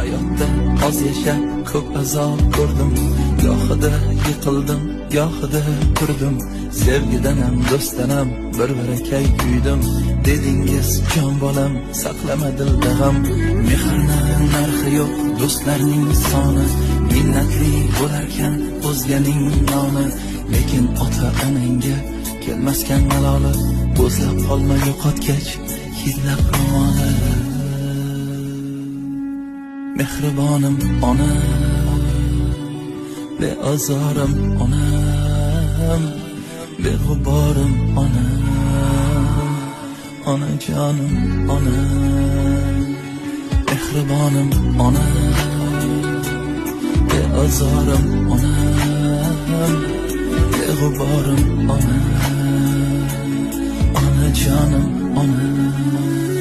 hayotda oz yashab ko'p azob ko'rdim. Gohida yiqildim, gohida turdim. Sevgidanam, do'stanam bir barakay kuydim. Dedingiz jon bolam, saqlama dilda g'am. Mehrning narxi yo'q, do'stlarning soni. Minnatli bo'larkan o'zganing noni. Lekin ota-onangga kelmaskan maloli. O'zlab qolma yo'qotgach hidlab ro'moli. Mehribonim ona, beazorim onam, beg'uborim onam, onajonim onam. Mehribonim ona, beazorim onam, beg'uborim onam, onajonim onam.